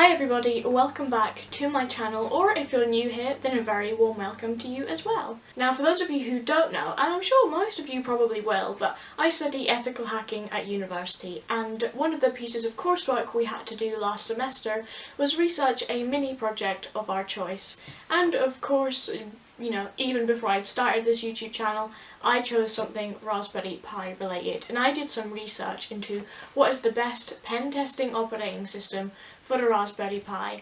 Hi everybody, welcome back to my channel, or if you're new here, then a very warm welcome to you as well. Now for those of you who don't know, and I'm sure most of you probably will, but I study ethical hacking at university, and one of the pieces of coursework we had to do last semester was research a mini project of our choice. And of course, even before I'd started this YouTube channel, I chose something Raspberry Pi related, and I did some research into what is the best pen testing operating system for the Raspberry Pi.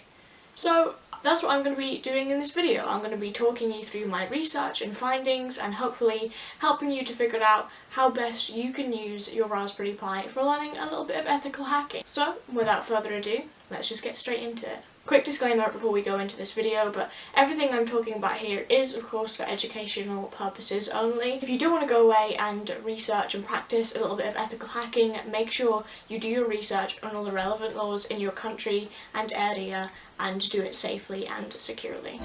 So that's what I'm going to be doing in this video. I'm going to be talking you through my research and findings and hopefully helping you to figure out how best you can use your Raspberry Pi for learning a little bit of ethical hacking. So without further ado, let's just get straight into it. Quick disclaimer before we go into this video, but everything I'm talking about here is of course for educational purposes only. If you do want to go away and research and practice a little bit of ethical hacking, make sure you do your research on all the relevant laws in your country and area and do it safely and securely.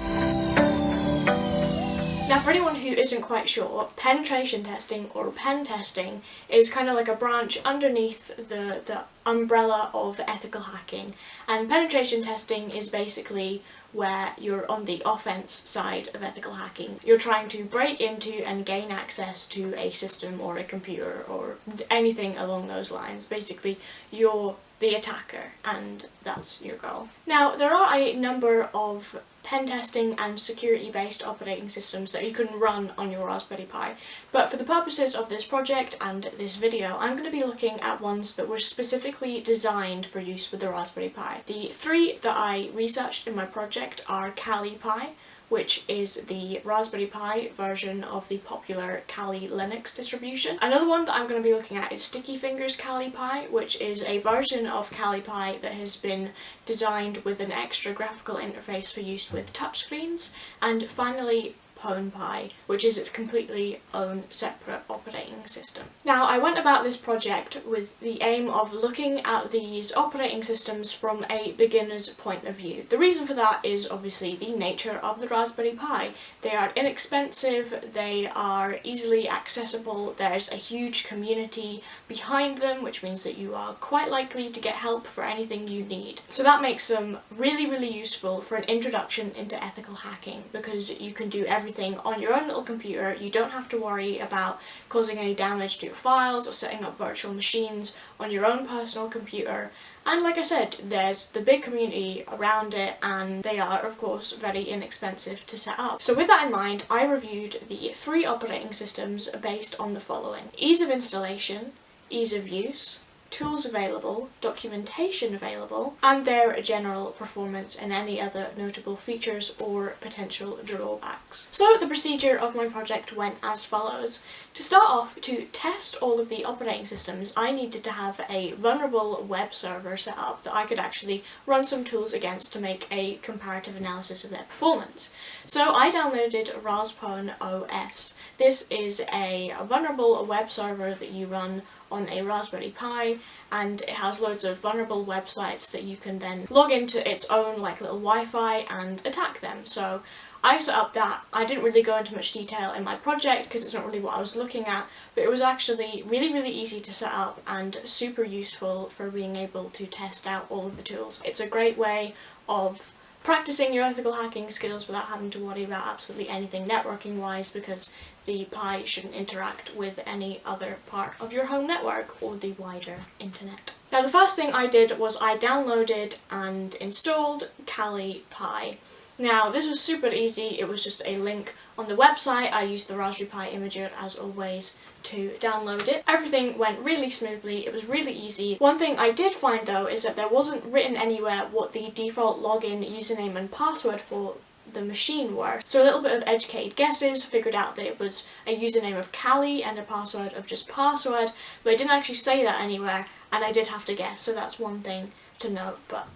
Now for anyone who isn't quite sure, penetration testing or pen testing is kind of like a branch underneath the umbrella of ethical hacking, and penetration testing is basically where you're on the offense side of ethical hacking. You're trying to break into and gain access to a system or a computer or anything along those lines. Basically, you're the attacker and that's your goal. Now there are a number of pen testing and security based operating systems that you can run on your Raspberry Pi, but for the purposes of this project and this video I'm going to be looking at ones that were specifically designed for use with the Raspberry Pi. The three that I researched in my project are Kali Pi, which is the Raspberry Pi version of the popular Kali Linux distribution. Another one that I'm going to be looking at is Sticky Fingers Kali Pi, which is a version of Kali Pi that has been designed with an extra graphical interface for use with touchscreens. And finally, Pwn Pi, which is its completely own separate operating system. Now I went about this project with the aim of looking at these operating systems from a beginner's point of view. The reason for that is obviously the nature of the Raspberry Pi. They are inexpensive, they are easily accessible, there's a huge community behind them, which means that you are quite likely to get help for anything you need. So that makes them really useful for an introduction into ethical hacking, because you can do everything on your own little computer. You don't have to worry about causing any damage to your files or setting up virtual machines on your own personal computer. And like I said, there's the big community around it, and they are of course very inexpensive to set up. So with that in mind, I reviewed the three operating systems based on the following: ease of installation, ease of use, tools available, documentation available, and their general performance and any other notable features or potential drawbacks. So the procedure of my project went as follows. To start off, to test all of the operating systems, I needed to have a vulnerable web server set up that I could actually run some tools against to make a comparative analysis of their performance. So I downloaded Raspberry OS. This is a vulnerable web server that you run on a Raspberry Pi, and it has loads of vulnerable websites that you can then log into its own like little Wi-Fi and attack them. So I set up that. I didn't really go into much detail in my project because it's not really what I was looking at, but it was actually really easy to set up and super useful for being able to test out all of the tools. It's a great way of practicing your ethical hacking skills without having to worry about absolutely anything networking wise, because the Pi shouldn't interact with any other part of your home network or the wider internet. Now the first thing I did was I downloaded and installed Kali Pi. Now this was super easy, it was just a link on the website. I used the Raspberry Pi Imager as always to download it. Everything went really smoothly, it was really easy. One thing I did find though is that there wasn't written anywhere what the default login, username and password for the machine were. So a little bit of educated guesses, figured out that it was a username of Kali and a password of just password, but it didn't actually say that anywhere, and I did have to guess, so that's one thing to note, but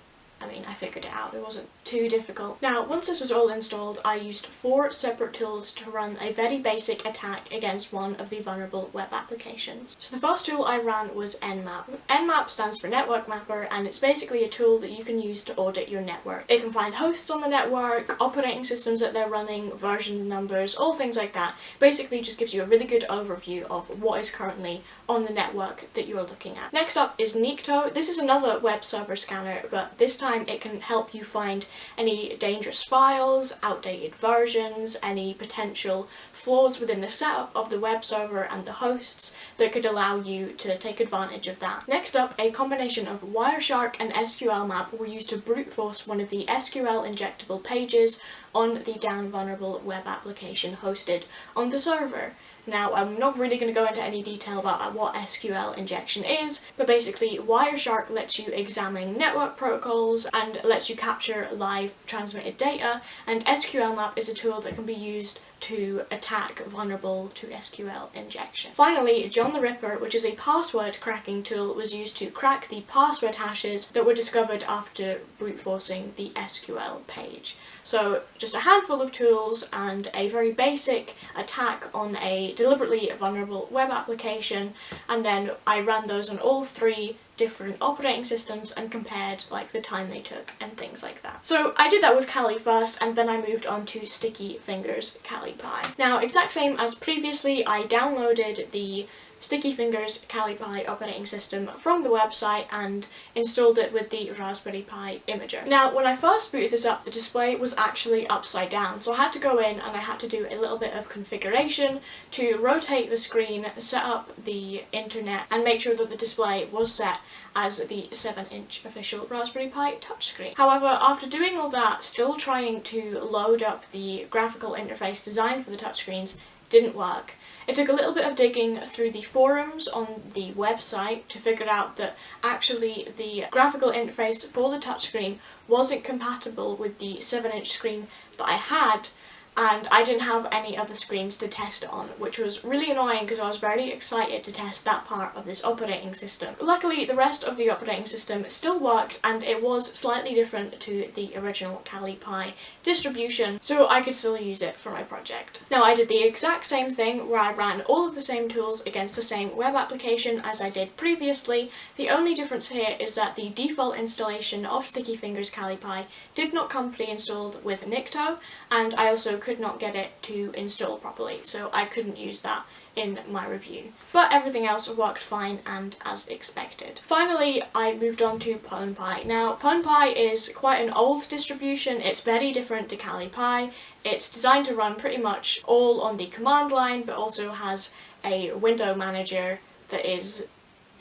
I mean, I figured it out, it wasn't too difficult. Now, once this was all installed, I used 4 separate tools to run a very basic attack against one of the vulnerable web applications. So the first tool I ran was Nmap. Nmap stands for Network Mapper, and it's basically a tool that you can use to audit your network. It can find hosts on the network, operating systems that they're running, version numbers, all things like that. Basically just gives you a really good overview of what is currently on the network that you're looking at. Next up is Nikto. This is another web server scanner, but this time time it can help you find any dangerous files, outdated versions, any potential flaws within the setup of the web server and the hosts that could allow you to take advantage of that. Next up, a combination of Wireshark and SQLmap were used to brute force one of the SQL injectable pages on the down vulnerable web application hosted on the server. Now, I'm not really going to go into any detail about what SQL injection is, but basically Wireshark lets you examine network protocols and lets you capture live transmitted data, and SQLmap is a tool that can be used to attack vulnerable to SQL injection. Finally, John the Ripper, which is a password cracking tool, was used to crack the password hashes that were discovered after brute forcing the SQL page. So just a handful of tools and a very basic attack on a deliberately vulnerable web application, and then I ran those on all three different operating systems and compared like the time they took and things like that. So I did that with Kali first, and then I moved on to Sticky Fingers Kali Pi. Now, exact same as previously, I downloaded the Sticky Fingers Kali Pi operating system from the website and installed it with the Raspberry Pi imager. Now, when I first booted this up, the display was actually upside down, so I had to go in and I had to do a little bit of configuration to rotate the screen, set up the internet, and make sure that the display was set as the 7-inch official Raspberry Pi touchscreen. However, after doing all that, still trying to load up the graphical interface designed for the touchscreens didn't work. It took a little bit of digging through the forums on the website to figure out that actually the graphical interface for the touchscreen wasn't compatible with the 7-inch screen that I had, and I didn't have any other screens to test it on, which was really annoying because I was very excited to test that part of this operating system. Luckily, the rest of the operating system still worked, and it was slightly different to the original Kali Pi distribution, so I could still use it for my project. Now, I did the exact same thing where I ran all of the same tools against the same web application as I did previously. The only difference here is that the default installation of Sticky Fingers Kali Pi did not come pre-installed with Nikto, and I also could not get it to install properly, so I couldn't use that in my review. But everything else worked fine and as expected. Finally, I moved on to PwnPy. Now, PwnPy is quite an old distribution. It's very different to Kali Pi. It's designed to run pretty much all on the command line, but also has a window manager that is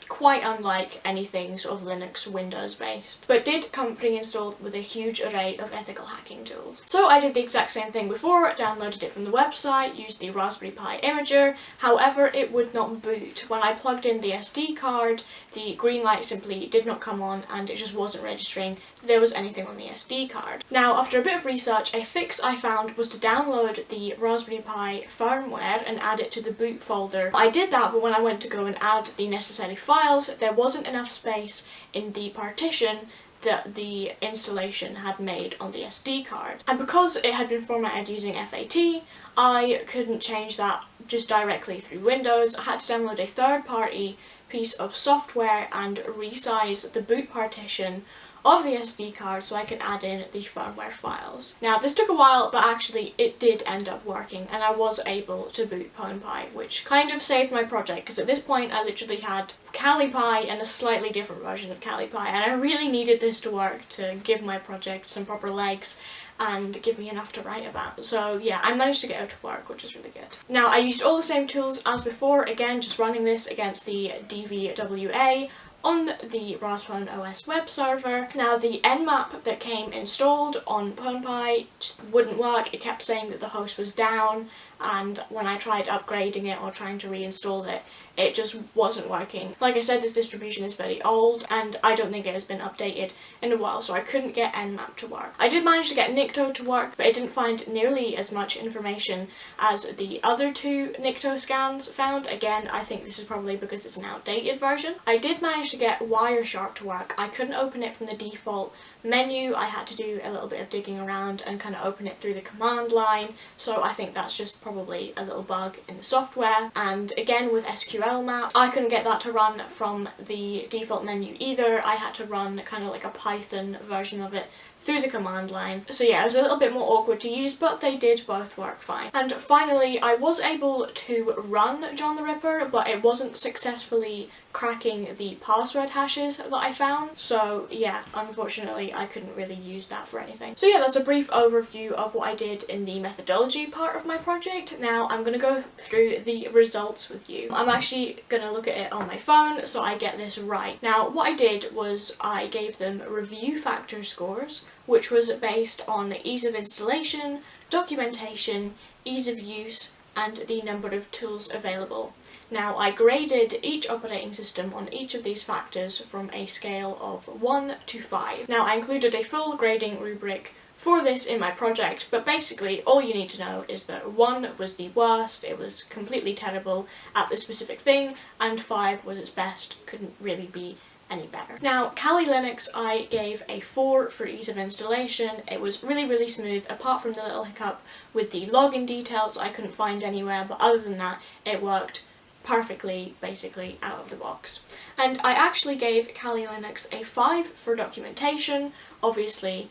quite unlike anything sort of Linux Windows based, but did come pre-installed with a huge array of ethical hacking tools. So I did the exact same thing before, downloaded it from the website, used the Raspberry Pi imager, however it would not boot. When I plugged in the SD card, the green light simply did not come on and it just wasn't registering that there was anything on the SD card. Now, after a bit of research, a fix I found was to download the Raspberry Pi firmware and add it to the boot folder. I did that, but when I went to go and add the necessary files, there wasn't enough space in the partition that the installation had made on the SD card. And because it had been formatted using FAT, I couldn't change that just directly through Windows. I had to download a third-party piece of software and resize the boot partition of the SD card so I could add in the firmware files. Now, this took a while, but actually it did end up working and I was able to boot PwnPy, which kind of saved my project because at this point I literally had Kali Pi and a slightly different version of Kali Pi, and I really needed this to work to give my project some proper legs and give me enough to write about. So yeah, I managed to get it to work, which is really good. Now, I used all the same tools as before, again just running this against the DVWA on the Raspberry OS web server. Now, the Nmap that came installed on PwnPy just wouldn't work. It kept saying that the host was down, and when I tried upgrading it or trying to reinstall it, it just wasn't working. Like I said, this distribution is very old and I don't think it has been updated in a while, so I couldn't get Nmap to work. I did manage to get Nikto to work, but it didn't find nearly as much information as the other two Nikto scans found. Again, I think this is probably because it's an outdated version. I did manage to get Wireshark to work. I couldn't open it from the default menu. I had to do a little bit of digging around and kind of open it through the command line, so I think that's just probably a little bug in the software. And again, with SQLmap, I couldn't get that to run from the default menu either. I had to run kind of like a Python version of it through the command line. So yeah, it was a little bit more awkward to use, but they did both work fine. And finally, I was able to run John the Ripper, but it wasn't successfully cracking the password hashes that I found. So yeah, unfortunately Kali, I couldn't really use that for anything. So yeah, that's a brief overview of what I did in the methodology part of my project. Now I'm going to go through the results with you. I'm actually going to look at it on my phone so I get this right. Now what I did was I gave them review factor scores, which was based on ease of installation, documentation, ease of use, and the number of tools available. Now I graded each operating system on each of these factors from a scale of 1 to 5. Now I included a full grading rubric for this in my project, but basically all you need to know is that 1 was the worst, it was completely terrible at the specific thing, and 5 was its best, couldn't really be any better. Now, Kali Linux I gave a 4 for ease of installation. It was really smooth, apart from the little hiccup with the login details I couldn't find anywhere, but other than that it worked perfectly, basically out of the box. And I actually gave Kali Linux a 5 for documentation. Obviously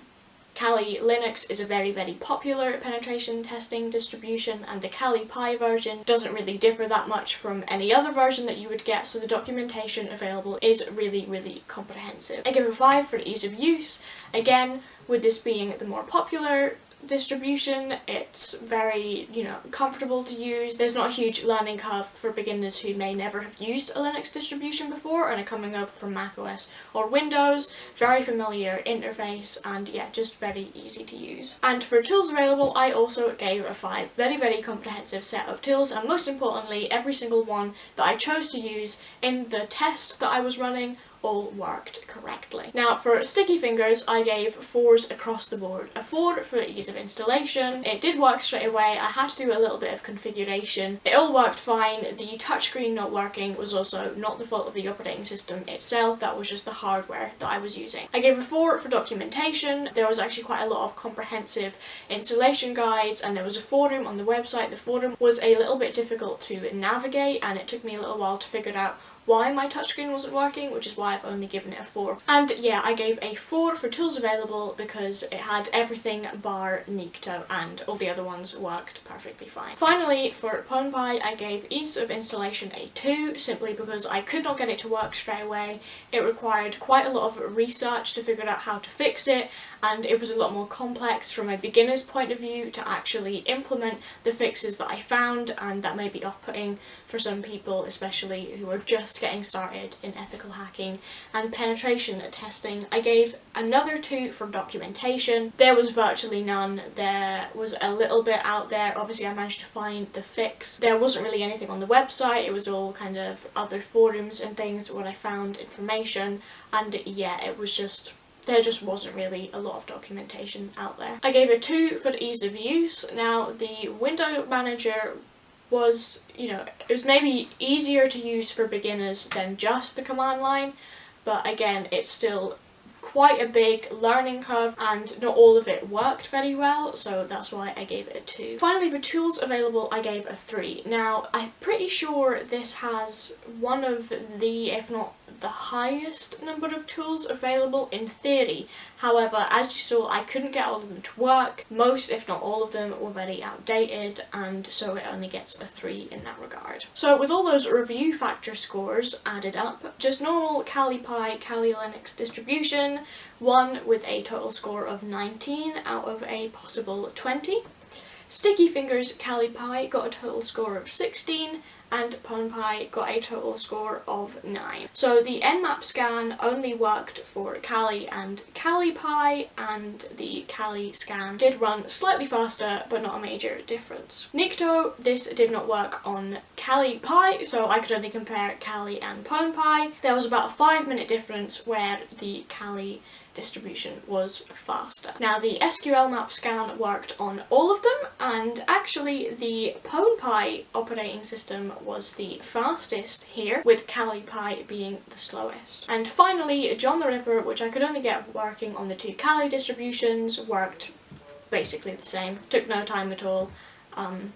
Kali Linux is a very popular penetration testing distribution, and the Kali Pi version doesn't really differ that much from any other version that you would get, so the documentation available is really comprehensive. I give a 5 for ease of use. Again, with this being the more popular distribution, it's very, comfortable to use. There's not a huge learning curve for beginners who may never have used a Linux distribution before and are coming over from macOS or Windows. Very familiar interface, and yeah, just very easy to use. And for tools available, I also gave a 5. Very comprehensive set of tools, and most importantly, every single one that I chose to use in the test that I was running all worked correctly. Now for sticky fingers, I gave 4s across the board. A 4 for ease of installation. It did work straight away. I had to do a little bit of configuration. It all worked fine. The touchscreen not working was also not the fault of the operating system itself, that was just the hardware that I was using. I gave a 4 for documentation. There was actually quite a lot of comprehensive installation guides, and there was a forum on the website. The forum was a little bit difficult to navigate, and it took me a little while to figure out why my touchscreen wasn't working, which is why I've only given it a 4. And yeah, I gave a 4 for tools available because it had everything bar Nikto, and all the other ones worked perfectly fine. Finally, for PwnPy, I gave ease of installation a 2, simply because I could not get it to work straight away. It required quite a lot of research to figure out how to fix it, and it was a lot more complex from a beginner's point of view to actually implement the fixes that I found, and that may be off-putting for some people, especially who are just getting started in ethical hacking and penetration testing. I gave another 2 for documentation. There was virtually none. There was a little bit out there. Obviously I managed to find the fix. There wasn't really anything on the website. It was all kind of other forums and things where I found information, and yeah, it was just, there just wasn't really a lot of documentation out there. I gave a 2 for ease of use. Now the window manager was, it was maybe easier to use for beginners than just the command line, but again, it's still quite a big learning curve, and not all of it worked very well, so that's why I gave it a 2. Finally, for tools available, I gave a 3. Now, I'm pretty sure this has one of the, if not the highest number of tools available in theory. However, as you saw, I couldn't get all of them to work. Most, if not all of them, were very outdated, and so it only gets a 3 in that regard. So with all those review factor scores added up, just normal Kali Pi, Kali Linux distribution, one with a total score of 19 out of a possible 20. Sticky Fingers Kali Pi got a total score of 16, and PwnPy got a total score of 9. So the Nmap scan only worked for Kali and Kali Pi, and the Kali scan did run slightly faster, but not a major difference. Nikto, this did not work on Kali Pi, so I could only compare Kali and PwnPy. There was about a 5-minute difference where the Kali distribution was faster. Now the SQL map scan worked on all of them, and actually the PwnPy operating system was the fastest here, with Kali Pi being the slowest. And finally, John the Ripper, which I could only get working on the 2 Kali distributions, worked basically the same. Took no time at all.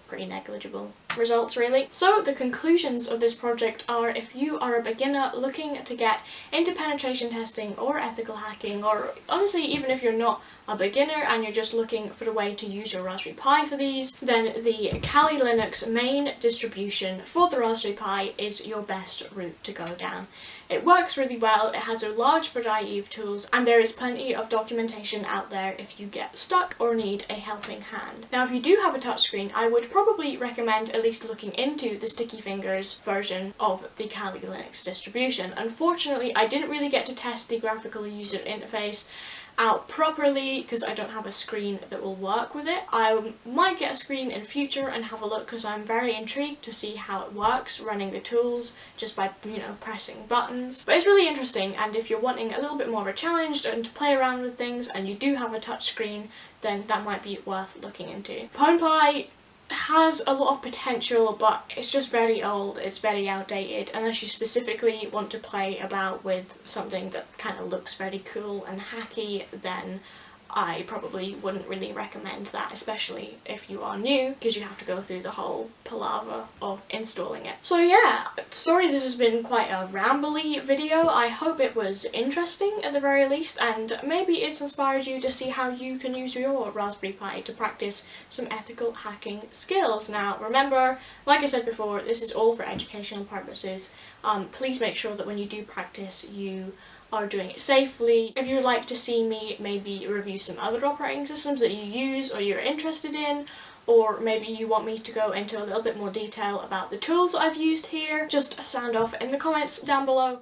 Pretty negligible. results really. So the conclusions of this project are, if you are a beginner looking to get into penetration testing or ethical hacking, or honestly even if you're not a beginner and you're just looking for a way to use your Raspberry Pi for these, then the Kali Linux main distribution for the Raspberry Pi is your best route to go down. It works really well, it has a large variety of tools, and there is plenty of documentation out there if you get stuck or need a helping hand. Now if you do have a touchscreen, I would probably recommend at least looking into the Sticky Fingers version of the Kali Linux distribution. Unfortunately, I didn't really get to test the graphical user interface out properly because I don't have a screen that will work with it. I might get a screen in future and have a look because I'm very intrigued to see how it works running the tools just by, you know, pressing buttons. But it's really interesting, and if you're wanting a little bit more of a challenge and to play around with things and you do have a touch screen, then that might be worth looking into. PwnPi has a lot of potential, but it's just very old, it's very outdated. Unless you specifically want to play about with something that kind of looks very cool and hacky, then I probably wouldn't really recommend that, especially if you are new, because you have to go through the whole palaver of installing it. So yeah, sorry this has been quite a rambly video. I hope it was interesting at the very least, and maybe it's inspired you to see how you can use your Raspberry Pi to practice some ethical hacking skills. Now remember, like I said before, this is all for educational purposes. Please make sure that when you do practice, you are doing it safely. If you'd like to see me maybe review some other operating systems that you use or you're interested in, or maybe you want me to go into a little bit more detail about the tools I've used here, just sound off in the comments down below.